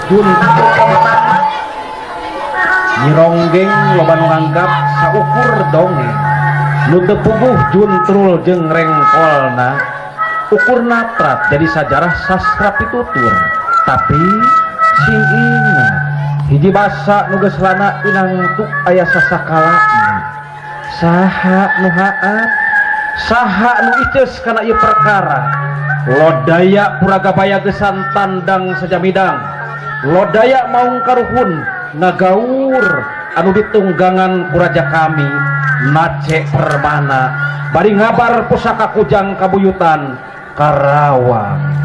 Jun Nyironggeng loba nu nganggap saukur dongeng nu teu puguh juntrul jeung rengkolna ukurna prat jadi sajarah sastra pitutur tapi sing ingat hiji basa nu geus lana inangtuk aya sasakalaana saha nu haat saha nu iceus kana ieu perkara lodaya puragabaya gesan tandang sajamidang lodaya maung karuhun nagaur anu ditunggangan puraja kami nace permana bari ngabar pusaka kujang kabuyutan Karawang.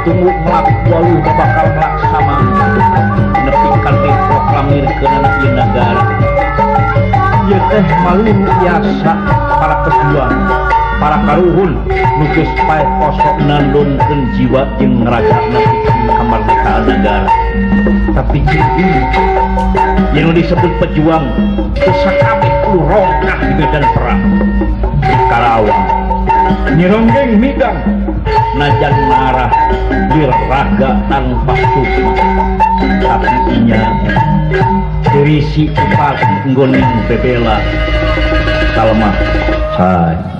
Tunggu walu bakal melaksana nepikan teh proklamir ke anak ieu nagara ieu teh malu biasa para pejuang para karuhun nu geus paeposo nandongkeun jiwa jeung ngrajana pikeun kamardikaan nagara tapi jadi yang disebut pejuang geus sakabeh kudu rongkah di medan perang di Karawang nyironggeng midang najan marah dirraga tanpa sukma tapi inya berisi upati nggoning bebela salma say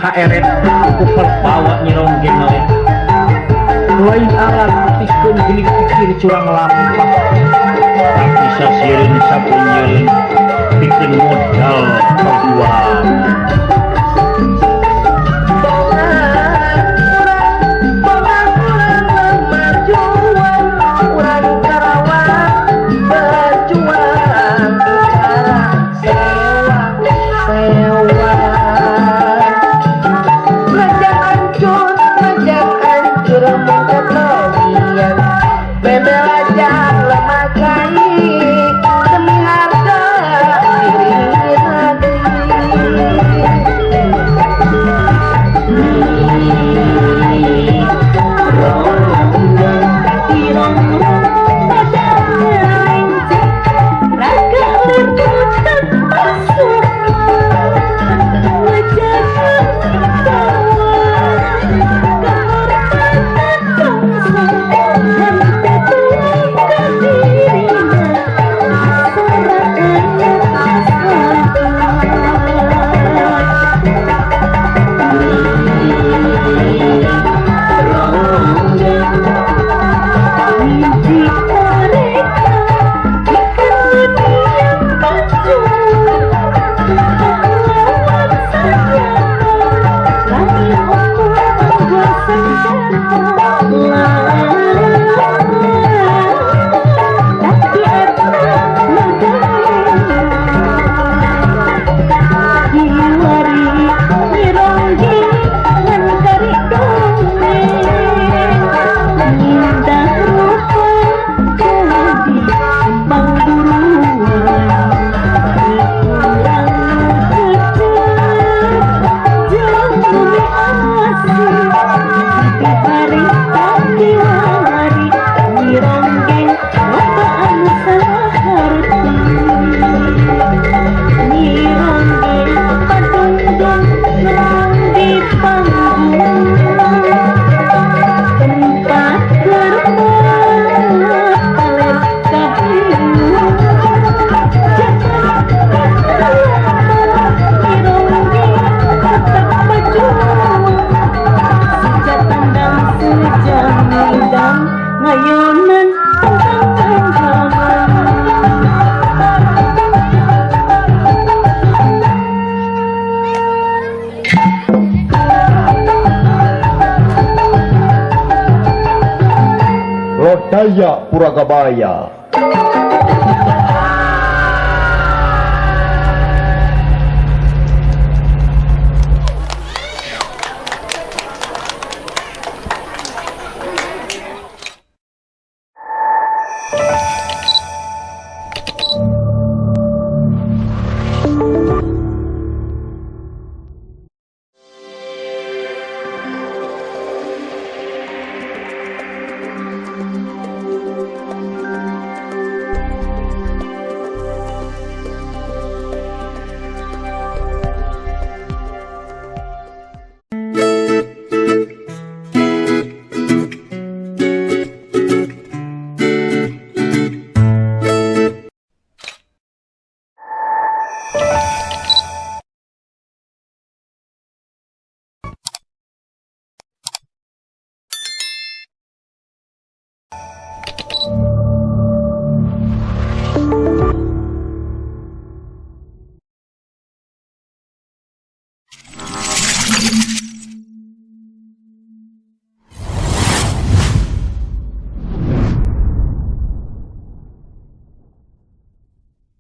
kaeret ku perbawa nyironggeng we lain aran pikeun geuning pikir curang lampah tapi sasieun sapunyeun pikeun modal perjuang Sewa rombong kepolian bebel aja lemah kai demi harga diri lagi. Lodaya Puragabaya